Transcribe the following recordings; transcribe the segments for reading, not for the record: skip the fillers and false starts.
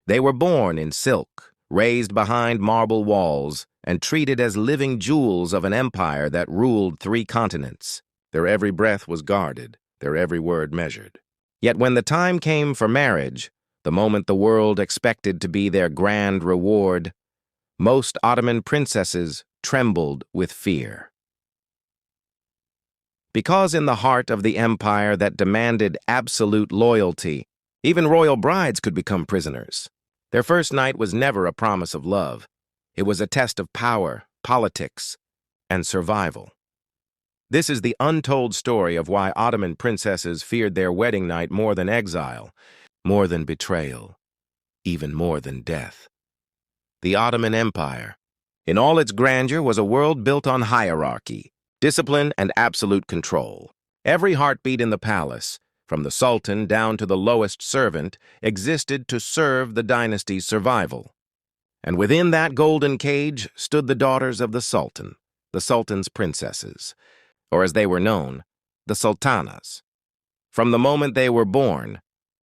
They were born in silk, raised behind marble walls, and treated as living jewels of an empire that ruled 3 continents. Their every breath was guarded, their every word measured. Yet when the time came for marriage, the moment the world expected to be their grand reward, most Ottoman princesses trembled with fear. Because in the heart of the empire that demanded absolute loyalty, even royal brides could become prisoners. Their first night was never a promise of love. It was a test of power, politics, and survival. This is the untold story of why Ottoman princesses feared their wedding night more than exile, more than betrayal, even more than death. The Ottoman Empire, in all its grandeur, was a world built on hierarchy, discipline, and absolute control. Every heartbeat in the palace, from the Sultan down to the lowest servant, existed to serve the dynasty's survival. And within that golden cage stood the daughters of the Sultan's princesses, or as they were known, the sultanas. From the moment they were born,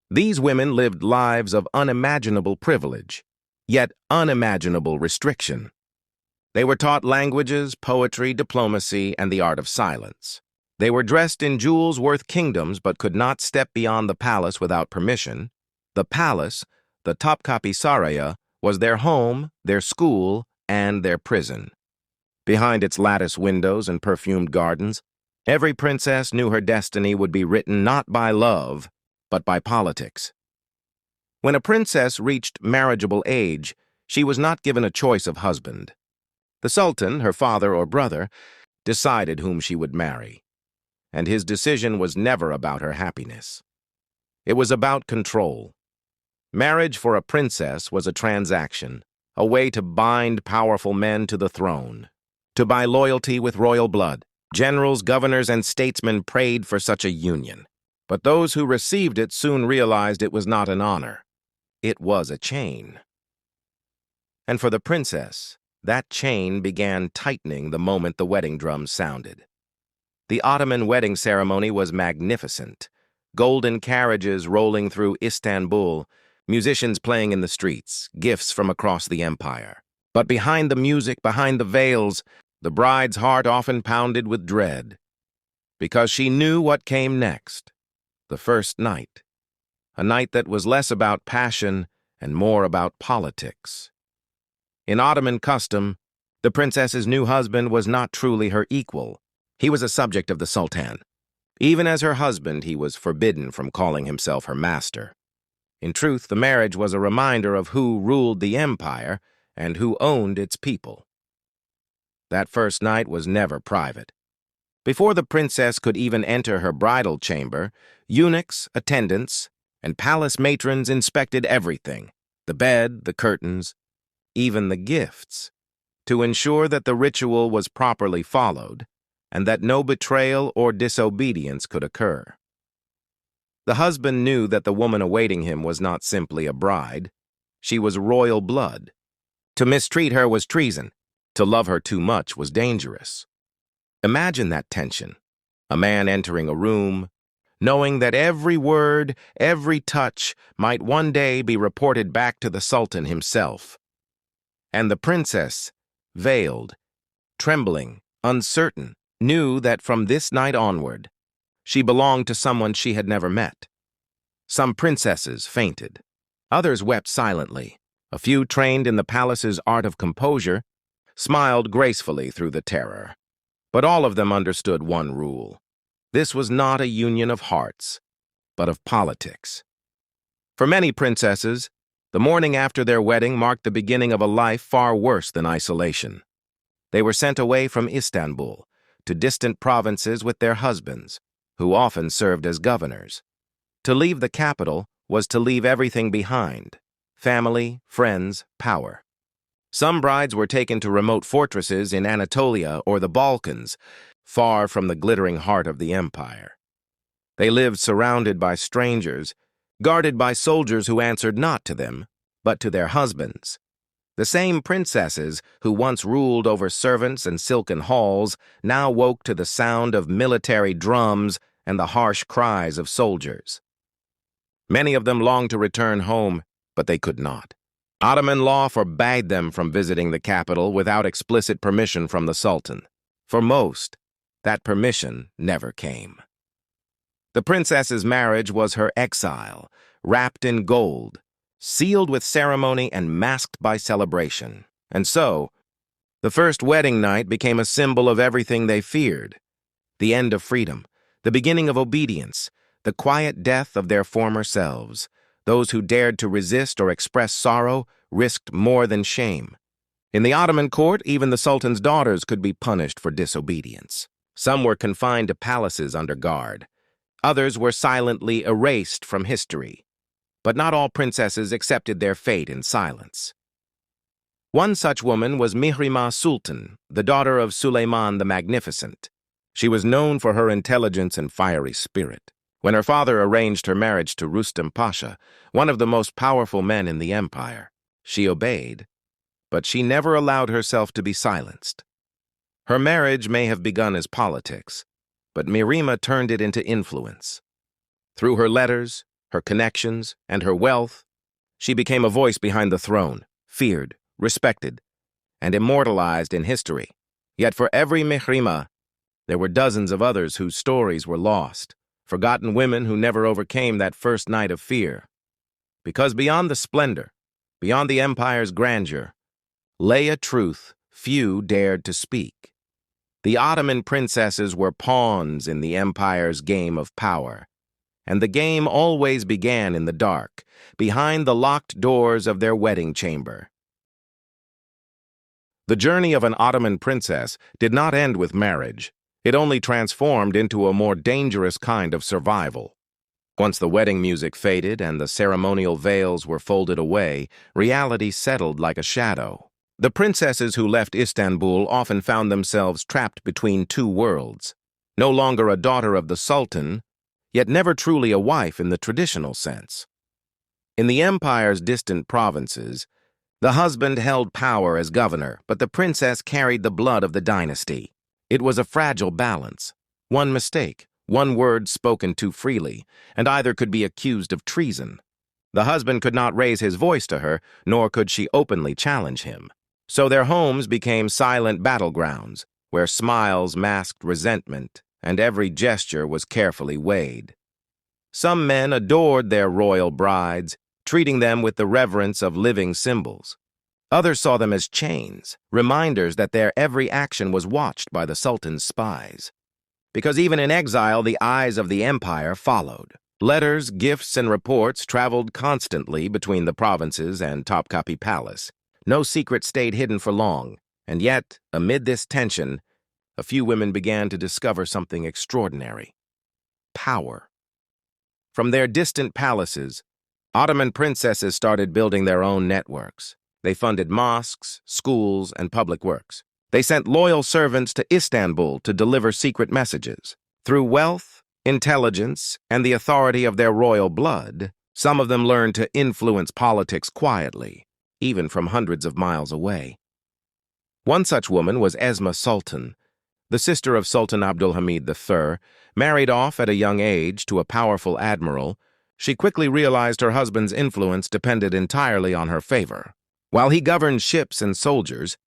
these women lived lives of unimaginable privilege, yet unimaginable restriction. They were taught languages, poetry, diplomacy, and the art of silence. They were dressed in jewels worth kingdoms but could not step beyond the palace without permission. The palace, the Topkapi Saraya, was their home, their school, and their prison. Behind its lattice windows and perfumed gardens, every princess knew her destiny would be written not by love, but by politics. When a princess reached marriageable age, she was not given a choice of husband. The Sultan, her father or brother, decided whom she would marry, and his decision was never about her happiness. It was about control. Marriage for a princess was a transaction, a way to bind powerful men to the throne, to buy loyalty with royal blood. Generals, governors, and statesmen prayed for such a union. But those who received it soon realized it was not an honor. It was a chain. And for the princess, that chain began tightening the moment the wedding drums sounded. The Ottoman wedding ceremony was magnificent. Golden carriages rolling through Istanbul, musicians playing in the streets, gifts from across the empire. But behind the music, behind the veils, the bride's heart often pounded with dread, because she knew what came next, the first night, a night that was less about passion and more about politics. In Ottoman custom, the princess's new husband was not truly her equal. He was a subject of the Sultan. Even as her husband, he was forbidden from calling himself her master. In truth, the marriage was a reminder of who ruled the empire and who owned its people. That first night was never private. Before the princess could even enter her bridal chamber, eunuchs, attendants, and palace matrons inspected everything, the bed, the curtains, even the gifts, to ensure that the ritual was properly followed and that no betrayal or disobedience could occur. The husband knew that the woman awaiting him was not simply a bride. She was royal blood. To mistreat her was treason. To love her too much was dangerous. Imagine that tension. A man entering a room, knowing that every word, every touch might one day be reported back to the Sultan himself. And the princess, veiled, trembling, uncertain, knew that from this night onward, she belonged to someone she had never met. Some princesses fainted. Others wept silently. A few, trained in the palace's art of composure, smiled gracefully through the terror. But all of them understood one rule. This was not a union of hearts, but of politics. For many princesses, the morning after their wedding marked the beginning of a life far worse than isolation. They were sent away from Istanbul to distant provinces with their husbands, who often served as governors. To leave the capital was to leave everything behind: family, friends, power. Some brides were taken to remote fortresses in Anatolia or the Balkans, far from the glittering heart of the empire. They lived surrounded by strangers, guarded by soldiers who answered not to them, but to their husbands. The same princesses who once ruled over servants and silken halls now woke to the sound of military drums and the harsh cries of soldiers. Many of them longed to return home, but they could not. Ottoman law forbade them from visiting the capital without explicit permission from the Sultan. For most, that permission never came. The princess's marriage was her exile, wrapped in gold, sealed with ceremony and masked by celebration. And so, the first wedding night became a symbol of everything they feared: the end of freedom, the beginning of obedience, the quiet death of their former selves. Those who dared to resist or express sorrow risked more than shame. In the Ottoman court, even the Sultan's daughters could be punished for disobedience. Some were confined to palaces under guard. Others were silently erased from history. But not all princesses accepted their fate in silence. One such woman was Mihrimah Sultan, the daughter of Suleiman the Magnificent. She was known for her intelligence and fiery spirit. When her father arranged her marriage to Rustam Pasha, one of the most powerful men in the empire, she obeyed, but she never allowed herself to be silenced. Her marriage may have begun as politics, but Mihrimah turned it into influence. Through her letters, her connections, and her wealth, she became a voice behind the throne, feared, respected, and immortalized in history. Yet for every Mihrimah, there were dozens of others whose stories were lost, forgotten women who never overcame that first night of fear. Because beyond the splendor, beyond the empire's grandeur, lay a truth few dared to speak. The Ottoman princesses were pawns in the empire's game of power, and the game always began in the dark, behind the locked doors of their wedding chamber. The journey of an Ottoman princess did not end with marriage. It only transformed into a more dangerous kind of survival. Once the wedding music faded and the ceremonial veils were folded away, reality settled like a shadow. The princesses who left Istanbul often found themselves trapped between two worlds. No longer a daughter of the Sultan, yet never truly a wife in the traditional sense. In the empire's distant provinces, the husband held power as governor, but the princess carried the blood of the dynasty. It was a fragile balance. One mistake, one word spoken too freely, and either could be accused of treason. The husband could not raise his voice to her, nor could she openly challenge him. So their homes became silent battlegrounds, where smiles masked resentment, and every gesture was carefully weighed. Some men adored their royal brides, treating them with the reverence of living symbols. Others saw them as chains, reminders that their every action was watched by the Sultan's spies. Because even in exile, the eyes of the empire followed. Letters, gifts, and reports traveled constantly between the provinces and Topkapi Palace. No secret stayed hidden for long, and yet, amid this tension, a few women began to discover something extraordinary: power. From their distant palaces, Ottoman princesses started building their own networks. They funded mosques, schools, and public works. They sent loyal servants to Istanbul to deliver secret messages. Through wealth, intelligence, and the authority of their royal blood, some of them learned to influence politics quietly, even from hundreds of miles away. One such woman was Esma Sultan, the sister of Sultan Abdulhamid III. Married off at a young age to a powerful admiral, she quickly realized her husband's influence depended entirely on her favor. While he governed ships and soldiers,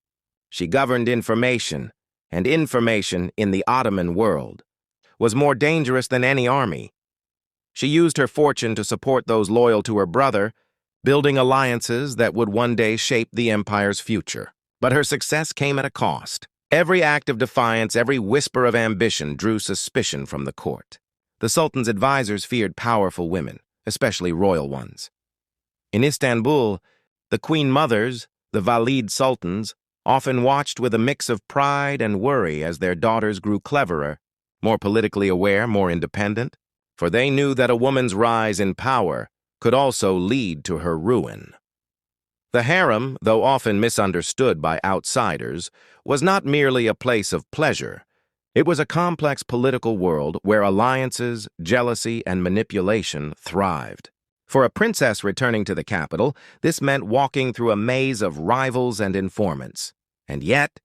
she governed information, and information in the Ottoman world was more dangerous than any army. She used her fortune to support those loyal to her brother, building alliances that would one day shape the empire's future. But her success came at a cost. Every act of defiance, every whisper of ambition drew suspicion from the court. The Sultan's advisors feared powerful women, especially royal ones. In Istanbul, the queen mothers, the Valid sultans, often watched with a mix of pride and worry as their daughters grew cleverer, more politically aware, more independent, for they knew that a woman's rise in power could also lead to her ruin. The harem, though often misunderstood by outsiders, was not merely a place of pleasure. It was a complex political world where alliances, jealousy, and manipulation thrived. For a princess returning to the capital, this meant walking through a maze of rivals and informants. And yet,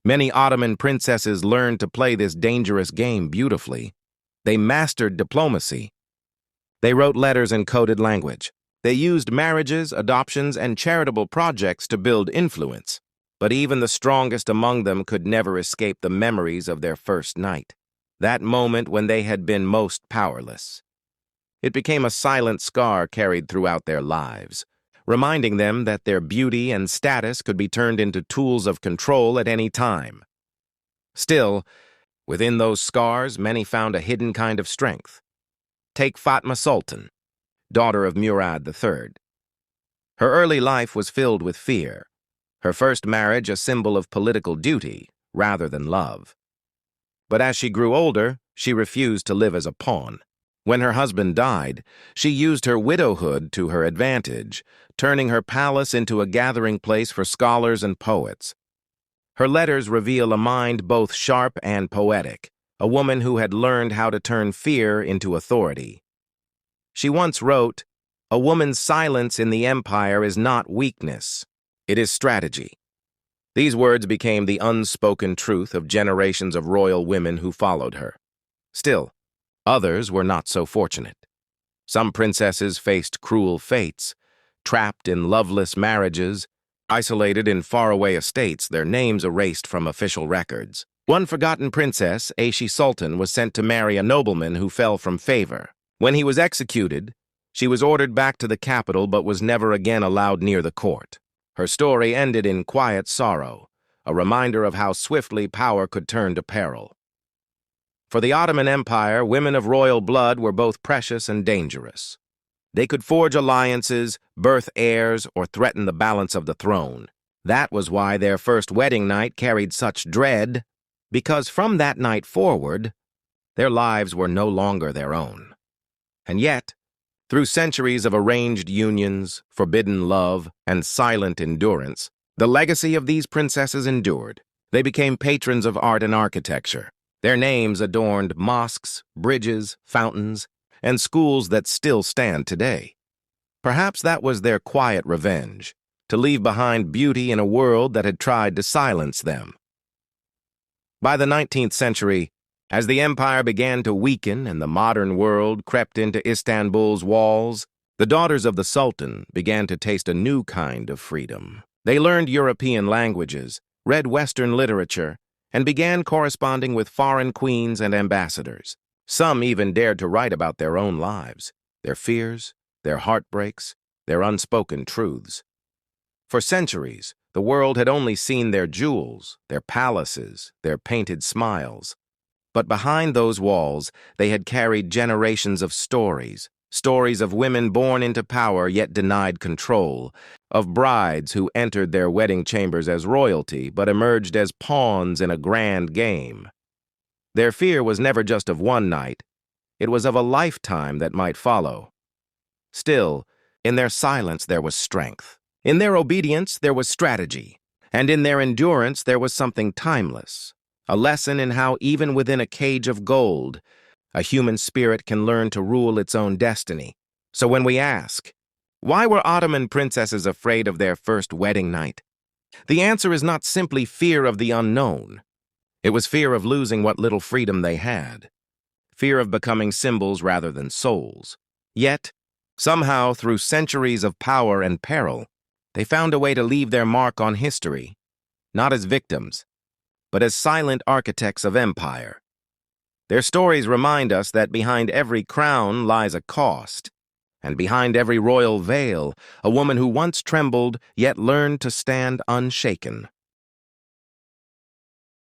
many Ottoman princesses learned to play this dangerous game beautifully. They mastered diplomacy. They wrote letters in coded language. They used marriages, adoptions, and charitable projects to build influence, but even the strongest among them could never escape the memories of their first night, that moment when they had been most powerless. It became a silent scar carried throughout their lives, reminding them that their beauty and status could be turned into tools of control at any time. Still, within those scars, many found a hidden kind of strength. Take Fatma Sultan, daughter of Murad III. Her early life was filled with fear, her first marriage a symbol of political duty rather than love. But as she grew older, she refused to live as a pawn. When her husband died, she used her widowhood to her advantage, turning her palace into a gathering place for scholars and poets. Her letters reveal a mind both sharp and poetic, a woman who had learned how to turn fear into authority. She once wrote, "A woman's silence in the empire is not weakness, it is strategy." These words became the unspoken truth of generations of royal women who followed her. Still, others were not so fortunate. Some princesses faced cruel fates, trapped in loveless marriages, isolated in faraway estates, their names erased from official records. One forgotten princess, Aishi Sultan, was sent to marry a nobleman who fell from favor. When he was executed, she was ordered back to the capital but was never again allowed near the court. Her story ended in quiet sorrow, a reminder of how swiftly power could turn to peril. For the Ottoman Empire, women of royal blood were both precious and dangerous. They could forge alliances, birth heirs, or threaten the balance of the throne. That was why their first wedding night carried such dread, because from that night forward, their lives were no longer their own. And yet, through centuries of arranged unions, forbidden love, and silent endurance, the legacy of these princesses endured. They became patrons of art and architecture. Their names adorned mosques, bridges, fountains, and schools that still stand today. Perhaps that was their quiet revenge, to leave behind beauty in a world that had tried to silence them. By the 19th century, as the empire began to weaken and the modern world crept into Istanbul's walls, the daughters of the Sultan began to taste a new kind of freedom. They learned European languages, read Western literature, and began corresponding with foreign queens and ambassadors. Some even dared to write about their own lives, their fears, their heartbreaks, their unspoken truths. For centuries, the world had only seen their jewels, their palaces, their painted smiles. But behind those walls, they had carried generations of stories of women born into power yet denied control, of brides who entered their wedding chambers as royalty but emerged as pawns in a grand game. Their fear was never just of one night, it was of a lifetime that might follow. Still, in their silence there was strength. In their obedience there was strategy, and in their endurance there was something timeless. A lesson in how even within a cage of gold, a human spirit can learn to rule its own destiny. So when we ask, why were Ottoman princesses afraid of their first wedding night? The answer is not simply fear of the unknown. It was fear of losing what little freedom they had. Fear of becoming symbols rather than souls. Yet, somehow, through centuries of power and peril, they found a way to leave their mark on history, not as victims, but as silent architects of empire. Their stories remind us that behind every crown lies a cost, and behind every royal veil, a woman who once trembled yet learned to stand unshaken.